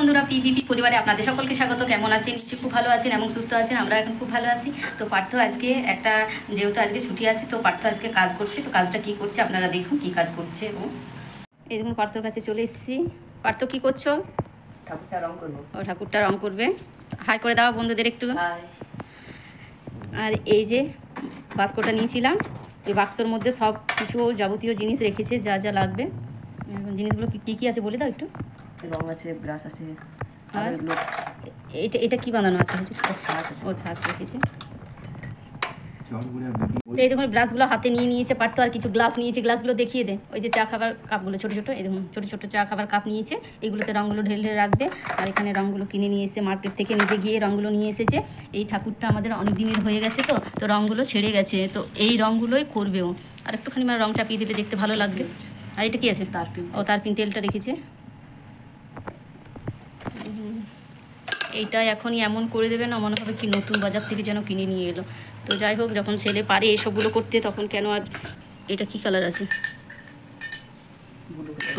বন্ধুরা, পিপিপি পরিবারে আপনাদের সকলকে স্বাগত। কেমন আছেন? নিশ্চয়ই খুব ভালো আছেন এবং সুস্থ আছেন। আমরা এখন খুব ভালো আছি। তো পার্থ আজকে যেহেতু আজকে ছুটি আছে, তো পার্থ আজকে কাজ করছে। তো কাজটা কি করছে আপনারা দেখুন, কি কাজ করছে। এবং এই দেখুন, পার্থর কাছে চলে এসেছি। পার্থ কি করছো? ঠাকুরটা রং করবো। ও ঠাকুরটা রং করবে। হাই করে দেওয়া বন্ধুদের একটু। আর এই যে বাস্কটা নিয়েছিলাম, এই বাক্সর মধ্যে সব কিছু যাবতীয় জিনিস রেখেছে, যা যা লাগবে। জিনিসগুলো কী কী আছে বলে দাও একটু। রং আছে, ব্রাশ আছে, আর এটা কি বানানো আছে? ও ছাঁচ রেখেছে। এই দেখুন, ব্রাশগুলো হাতে নিয়ে নিয়েছে পার্থ। আর কিছু গ্লাস নিয়েছে, গ্লাসগুলো দেখিয়ে দে। ওই যে চা খাবার কাপগুলো ছোটো ছোটো, এই দেখুন ছোটো ছোটো চা খাবার কাপ নিয়েছে। এইগুলোতে রঙগুলো ঢেলে ঢেলে রাখবে। আর এখানে রঙগুলো কিনে নিয়ে এসে মার্কেট থেকে নিজে গিয়ে রঙগুলো নিয়ে এসেছে। এই ঠাকুরটা আমাদের অনেক দিনের হয়ে গেছে, তো রঙগুলো ছেড়ে গেছে, তো এই রঙগুলোই করবেও। আর একটুখানি রঙ চাপিয়ে দিলে দেখতে ভালো লাগবে। আর এটা কি আছে? তারপিন। ও তারপিন তেলটা রেখেছে। এইটা এখনই এমন করে দেবে না, মনে হবে কি নতুন বাজার থেকে যেন কিনে নিয়ে এলো। তো যাই হোক, যখন ছেলে পারে এসবগুলো করতে, তখন কেন আর। এটা কি কালার আছে?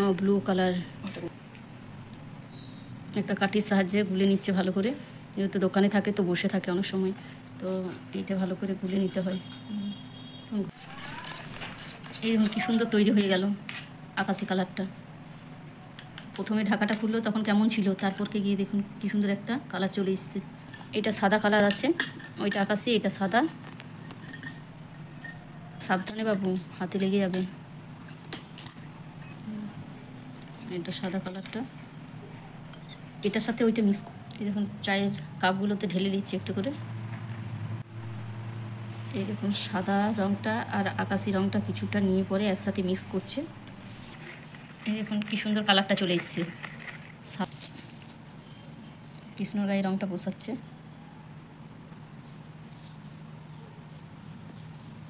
ও ব্লু কালার। একটা কাঠির সাহায্যে গুলে নিচ্ছে ভালো করে। যেহেতু দোকানে থাকে তো বসে থাকে অনেক সময়, তো এইটা ভালো করে গুলে নিতে হয়। এই কি সুন্দর তৈরি হয়ে গেল আকাশি কালারটা। প্রথমে ঢাকাটা খুললো তখন কেমন ছিল, তারপরকে গিয়ে দেখুন কি সুন্দর একটা কালার চলে এসছে। এটা সাদা কালার আছে, ওইটা আকাশি, এটা সাদা। সাবধানে বাবু, হাতে লেগে যাবে। এটা সাদা কালারটা, এটার সাথে ওইটা মিক্স। এই দেখুন চায়ের কাপগুলোতে ঢেলে দিচ্ছি একটু করে। এই দেখুন সাদা রঙটা আর আকাশি রঙটা কিছুটা নিয়ে পরে একসাথে মিক্স করছে। এই দেখুন কি সুন্দর কালারটা চলে এসছে। কৃষ্ণর গায়ে রঙটা বসাচ্ছে।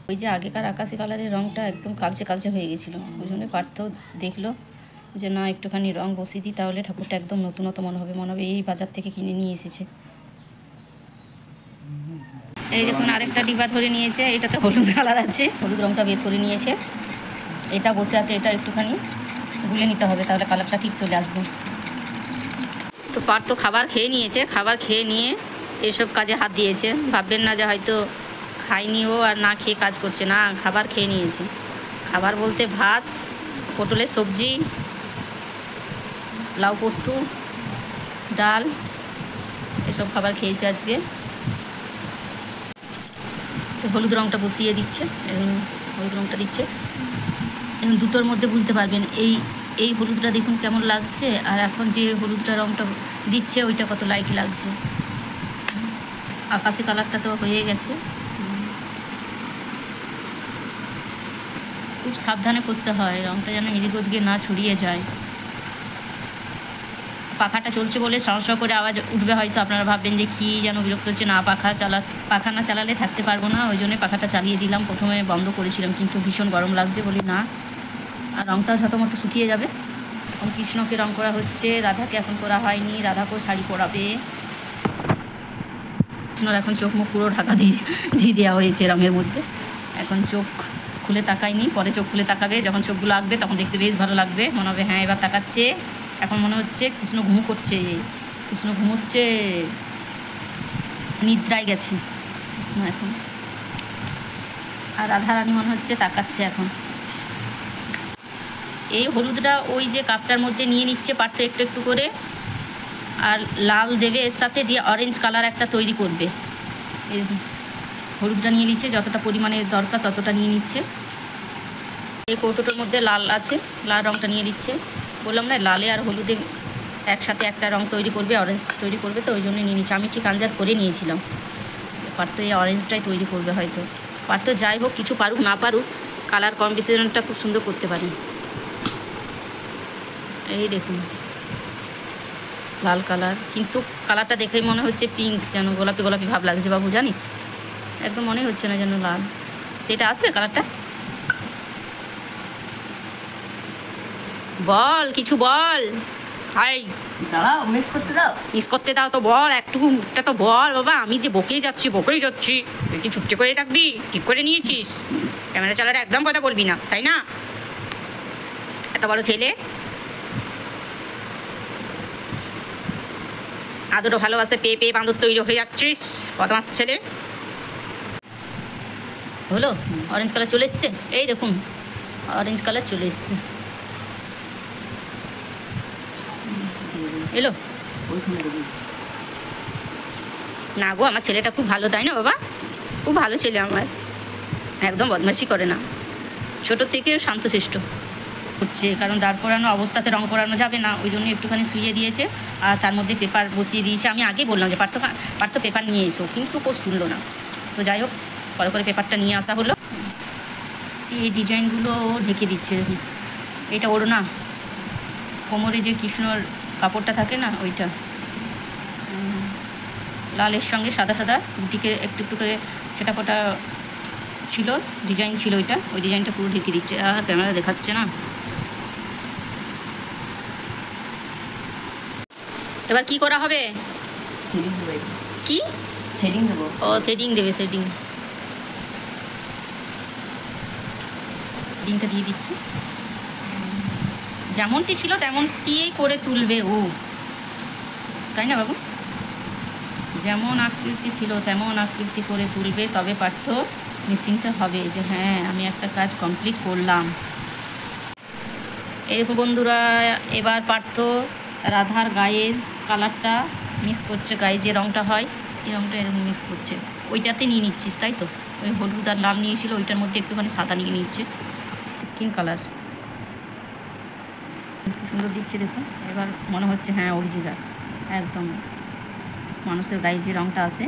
ওই যে আগেকার আকাশি কালারের রঙটা একদম কালচে কালচে হয়ে গেছিলো, ওই জন্য পার্থ দেখলো যে না একটুখানি রঙ বসিয়ে দিই, তাহলে ঠাকুরটা একদম নতুনত মনে হবে এই বাজার থেকে কিনে নিয়ে এসেছে। এই দেখুন আরেকটা ডিব্বা ধরে নিয়েছে, এটাতে হলুদ কালার আছে, হলুদ রঙটা বের করে নিয়েছে। এটা বসে আছে, এটা একটুখানি গুলে নিতে হবে, তাহলে কালারটা ঠিক চলে আসবে। তো পার্থ খাবার খেয়ে নিয়েছে, খাবার খেয়ে নিয়ে এসব কাজে হাত দিয়েছে। ভাববেন না যে হয়তো খাইনিও আর না খেয়ে কাজ করছে, না, খাবার খেয়ে নিয়েছে। খাবার বলতে ভাত, পটলের সবজি, লাউ পোস্ত, ডাল, এসব খাবার খেয়েছে আজকে। তো হলুদ রঙটা বসিয়ে দিচ্ছে, হলুদ রঙটা দিচ্ছে। এখন দুটোর মধ্যে বুঝতে পারবেন, এই হলুদটা দেখুন কেমন লাগছে, আর এখন যে হলুদটা রঙটা দিচ্ছে ওইটা কত লাইট লাগছে। আকাশি কালারটা তো হয়ে গেছে। খুব সাবধানে করতে হয়, রঙটা যেন এদিক ওদিকে না ছড়িয়ে যায়। পাখাটা চলছে বলে সাহস করে আওয়াজ উঠবে, হয়তো আপনারা ভাববেন যে কী যেন বিরক্ত হচ্ছে। না, পাখা না চালালে থাকতে পারবো না, ওই জন্য পাখাটা চালিয়ে দিলাম। প্রথমে বন্ধ করেছিলাম, কিন্তু ভীষণ গরম লাগছে বলি না। আর রঙটাও ঝটোমটো শুকিয়ে যাবে। এখন কৃষ্ণকে রঙ করা হচ্ছে, রাধাকে এখন করা হয়নি, রাধাকেও শাড়ি পরাবে। কৃষ্ণর এখন চোখ মুখ পুরো ঢাকা দিয়ে দেওয়া হয়েছে রঙের মধ্যে। এখন চোখ খুলে তাকায়নি, পরে চোখ খুলে তাকাবে। যখন চোখগুলো আঁকবে তখন দেখতে বেশ ভালো লাগবে, মনে হবে হ্যাঁ এবার তাকাচ্ছে। এখন মনে হচ্ছে কৃষ্ণ ঘুমোচ্ছে, নিদ্রায় গেছে কৃষ্ণ এখন। আর রাধারানী মনে হচ্ছে তাকাচ্ছে এখন। এই হলুদটা ওই যে কাপটার মধ্যে নিয়ে নিচ্ছে পার্থ একটু একটু করে, আর লাল দেবে এর সাথে, দিয়ে অরেঞ্জ কালার একটা তৈরি করবে। এই হলুদটা নিয়ে নিচ্ছে, যতটা পরিমাণের দরকার ততটা নিয়ে নিচ্ছে। এই কৌটোটার মধ্যে লাল আছে, লাল রঙটা নিয়ে নিচ্ছে। বললাম না, লালে আর হলুদে একসাথে একটা রঙ তৈরি করবে, অরেঞ্জ তৈরি করবে, তো ওই জন্য নিয়ে নিচ্ছে। আমি ঠিক আন্দাজ করে নিয়েছিলাম পার্থ এই অরেঞ্জটাই তৈরি করবে হয়তো। পার্থ যাই হোক, কিছু পারুক না পারুক, কালার কম্বিনেশনটা খুব সুন্দর করতে পারে। এই দেখুন লাল কালার, কিন্তু কালারটা দেখেই মনে হচ্ছে পিঙ্ক, যেন গোলাপি গোলাপি ভাব লাগছে বাবু, জানিস? একদম মনে হচ্ছে না যেন লাল। এটা আসবে কালারটা? বল, কিছু বল। হাই দাঁড়াও, মিক্স করতে দাও তো বল, একটুটা তো বল বাবা। আমি যে বকেই যাচ্ছি তুই কি চুপটি করে থাকবি? ঠিক করে নিয়েছিস, ক্যামেরা চালালে একদম কথা বলবি না, তাই না? এত বড় ছেলে। আদরও ভালোবাসে, পেয়ে পেয়ে বাঁদর তৈরি হয়ে যাচ্ছিস বদমাস ছেলে। হলো অরেঞ্জ কালার চলে এসছে, এই দেখুন অরেঞ্জ কালার চলে এসছে। এলো না গো, আমার ছেলেটা খুব ভালো, তাই না বাবা? খুব ভালো ছেলে আমার, একদম বদমাশি করে না, ছোটো থেকে শান্তশিষ্ট হচ্ছে। কারণ দাঁড় করানো অবস্থাতে রং করানো যাবে না, ওই জন্য একটুখানি শুইয়ে দিয়েছে আর তার মধ্যে পেপার বসিয়ে দিয়েছে। আমি আগেই বললাম যে পার্থ পেপার নিয়ে এসো, কিন্তু কেউ শুনলো না। তো যাই হোক, পরে করে পেপারটা নিয়ে আসা হলো। এই ডিজাইনগুলো ঢেকে দিচ্ছে দেখুন, এটা ওর না, কোমরে যে কৃষ্ণর কাপড়টা থাকে না ওইটা, লালের সঙ্গে সাদা সাদা বুটিকে একটু একটু করে ছেটাপটা ছিল, ডিজাইন ছিল ওইটা, ওই ডিজাইনটা পুরো ঢেকে দিচ্ছে। আর ক্যামেরা দেখাচ্ছে না। এবার কি করা হবে? কি শেডিং দেবো? ও শেডিং দেবে, শেডিংটা দিয়ে দিচ্ছি। যেমনটি ছিল তেমনটিই করে তুলবে ও, তাই না বাবু? যেমন আকৃতি ছিল তেমন আকৃতি করে তুলবে, তবে পার্থ নিশ্চিন্ত হবে যে হ্যাঁ আমি একটা কাজ কমপ্লিট করলাম। এই দেখুন বন্ধুরা, এবার পার্থ রাধার গায়ের কালারটা মিক্স করছে, গায়ে যে রঙটা হয় এই রঙটা এরকম মিক্স করছে। ওইটাতে নিয়ে নিচ্ছিস তাই তো? ওই হলুদ আর লাল নিয়েছিল, ওইটার মধ্যে একটুখানি সাদা নিয়ে নিচ্ছে, স্কিন কালার সুন্দর দিচ্ছে দেখুন। এবার মনে হচ্ছে হ্যাঁ অরিজিনাল, একদম মানুষের গায়ে যে রঙটা আসে।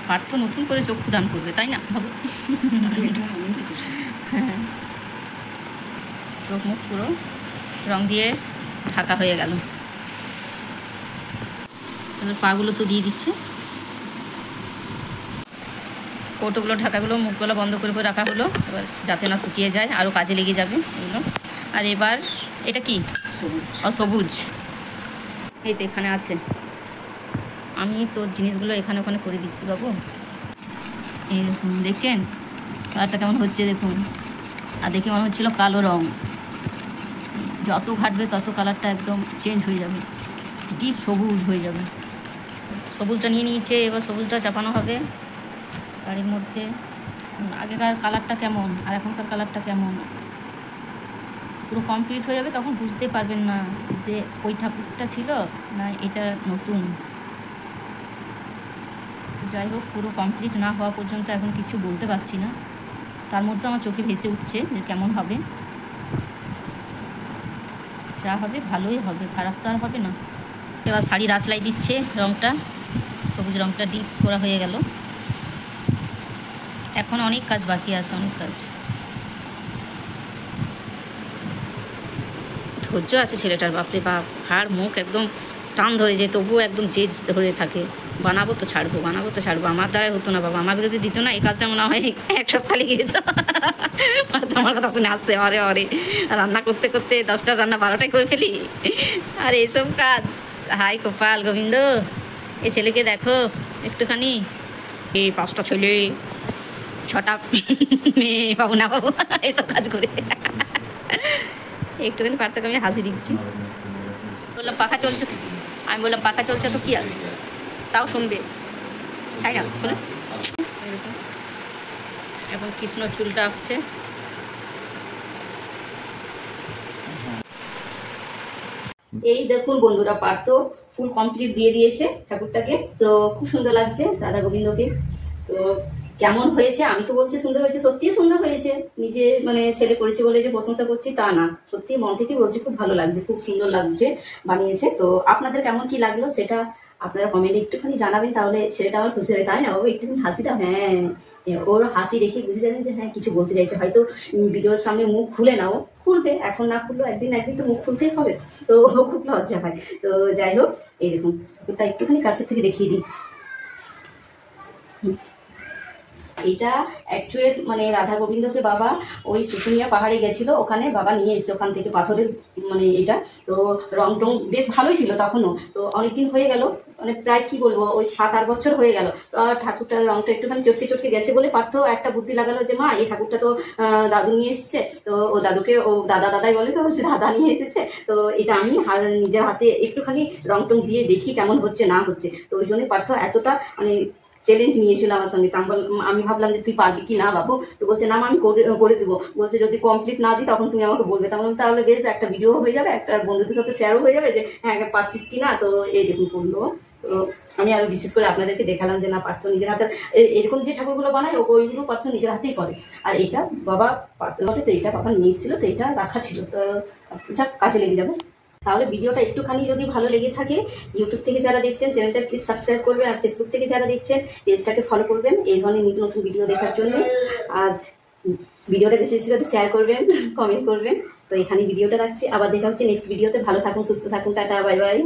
পার্থ নতুন করে চক্ষু দান করবে, তাই না ভাবো? হ্যাঁ, চোখ মুখ পুরো রং দিয়ে ঢাকা হয়ে গেল। এবার পাগুলো তো দিয়ে দিচ্ছে, কৌটোগুলো ঢাকাগুলো মুখগুলো বন্ধ করে করে রাখা হলো, এবার যাতে না শুকিয়ে যায়, আরও কাজে লেগে যাবে এগুলো। আর এবার এটা কি? সবুজ। এই তো এখানে আছে, আমি তো জিনিসগুলো এখানে ওখানে করে দিচ্ছি বাবু। এই দেখুন, দেখছেন কালারটা কেমন হচ্ছে দেখুন। আর দেখে মনে হচ্ছিল কালো রং, যত ঘাটবে তত কালারটা একদম চেঞ্জ হয়ে যাবে, ডিপ সবুজ হয়ে যাবে। সবুজটা নিয়ে নিয়েছে, এবার সবুজটা চাপানো হবে শাড়ির মধ্যে। আগেকার কালারটা কেমন আর এখনকার কালারটা কেমন পুরো কমপ্লিট হয়ে যাবে, তখন বুঝতে পারবেন না যে ওই ঠাকুরটা ছিল না এটা নতুন। যাই হোক, পুরো কমপ্লিট না হওয়া পর্যন্ত এখন কিছু বলতে পারছি না, তার মধ্যে আমার চোখে ভেসে উঠছে যে কেমন হবে। যা হবে ভালোই হবে, খারাপ তো আর হবে না। এবার শাড়ির আঁচলাই দিচ্ছে, রঙটা সবুজ রঙটা ডিপ করা হয়ে গেল। এখন অনেক কাজ বাকি আছে, অনেক কাজ। ধৈর্য আছে ছেলেটার, বাপরে বাপ, ঘাড় মুখ একদম টান ধরে যায়, তবুও একদম জেদ ধরে থাকে। বানাবো তো ছাড়বো, বানাবো তো ছাড়বো। আমার দ্বারাই হতো না বাবা, আমাকে যদি দিত না এই কাজটা মনে হয় এক সপ্তাহ লেগে যেত। আমার কথা শুনে আসছে অরে অরে, রান্না করতে করতে 10টা রান্না 12টায় করে ফেলি। আর এইসব কাজ, হাই কপাল গোবিন্দ, এই ছেলেকে দেখো একটুখানি, এই 5টা ছেলে 6টা মেয়ে পাবো না পাবো এইসব কাজ করে। একটুখানি পার্থক্য আমি হাসি দিচ্ছি। বললাম পাখা চলছে তো, আমি বললাম পাখা চলছে তো কী আছে, তাও শুনবে, তাই না বলে। এবং কৃষ্ণ চুলটা আসছে। এই দেখুন বন্ধুরা, পার্থ ফুল কমপ্লিট দিয়ে দিয়েছে ঠাকুরটাকে, তো খুব সুন্দর লাগছে রাধা গোবিন্দকে। তো কেমন হয়েছে? আমি তো বলছি সুন্দর হয়েছে, সত্যিই সুন্দর হয়েছে। নিজে মানে ছেলে করেছি বলে যে প্রশংসা করছি তা না, সত্যি মন থেকে বলছি খুব ভালো লাগছে, খুব সুন্দর লাগছে বানিয়েছে। তো আপনাদের কেমন কি লাগলো সেটা আপনারা কমেন্টে একটুখানি জানাবেন, তাহলে ছেলেটা আমার খুশি হবে, তাই না বাবু? একটুখানি হাসিটা, হ্যাঁ ওর হাসি দেখে বুঝে যাবেন যে হ্যাঁ কিছু বলতে চাইছে। হয়তো ভিডিওর সামনে মুখ খুলে নাও, খুলবে, এখন না খুললেও একদিন একদিন তো মুখ খুলতেই হবে, তো খুব লজ্জা হয়। তো যাই হোক, এই দেখুন ঠাকুরটা একটুখানি কাছের থেকে দেখিয়ে দিই। এটা অ্যাকচুয়াল মানে রাধা গোবিন্দকে বাবা ওই শুশুনিয়া পাহাড়ে গেছিল, ওখানে বাবা নিয়ে এসেছে ওখান থেকে পাথরের মানে এটা। তো রং টং বেশ ভালোই ছিল তখনও, তো অনেকদিন হয়ে গেল, মানে প্রায় কি বলবো ওই 7-8 বছর হয়ে গেল। তো ঠাকুরটার রংটা একটুখানি চটকে চটকে গেছে বলে পার্থ একটা বুদ্ধি লাগালো যে মা এই ঠাকুরটা তো দাদু নিয়ে এসেছে, তো ও দাদুকে ও দাদাই বলে, তো বলছে দাদা নিয়ে এসেছে, তো এটা আমি নিজের হাতে একটুখানি রং টং দিয়ে দেখি কেমন হচ্ছে না হচ্ছে। তো ওই জন্য পার্থ এতটা মানে চ্যালেঞ্জ নিয়েছিল আমার সঙ্গে। আমি ভাবলাম যে তুই পারবি কি না বাবু, তো বলছে না আমি করে দেবো, বলছে যদি কমপ্লিট না দিই তখন তুমি আমাকে বলবে। তাহলে বেশ একটা ভিডিও হয়ে যাবে, একটা বন্ধুদের সাথে শেয়ারও হয়ে যাবে যে হ্যাঁ পারছিস কি না। তো এই দেখুন করলো। তো আমি আরো বিশেষ করে আপনাদেরকে দেখালাম যে না পার্থ নিজের হাতে এরকম যে ঠাকুরগুলো বানায় ওইগুলো পার্থ নিজের হাতেই করে। আর এটা বাবা পার্থ ঘটে, তো এটা বাবা নিয়ে এসেছিল, তো এটা রাখা ছিল, তো যাক কাজে লেগে যাবে। তাহলে ভিডিওটা একটুখানি যদি ভালো লেগে থাকে, ইউটিউব থেকে যারা দেখছেন চ্যানেলটা প্লিজ সাবস্ক্রাইব করবেন, আর ফেসবুক থেকে যারা দেখছেন পেজটাকে ফলো করবেন এই ধরনের নিত্য নতুন ভিডিও দেখার জন্য। আর ভিডিওটা বেশি বেশি করে শেয়ার করবেন, কমেন্ট করবেন। তো এখানে ভিডিওটা রাখছি, আবার দেখা হচ্ছে নেক্সট ভিডিওতে। ভালো থাকুন, সুস্থ থাকুন, টাটা, বাই বাই।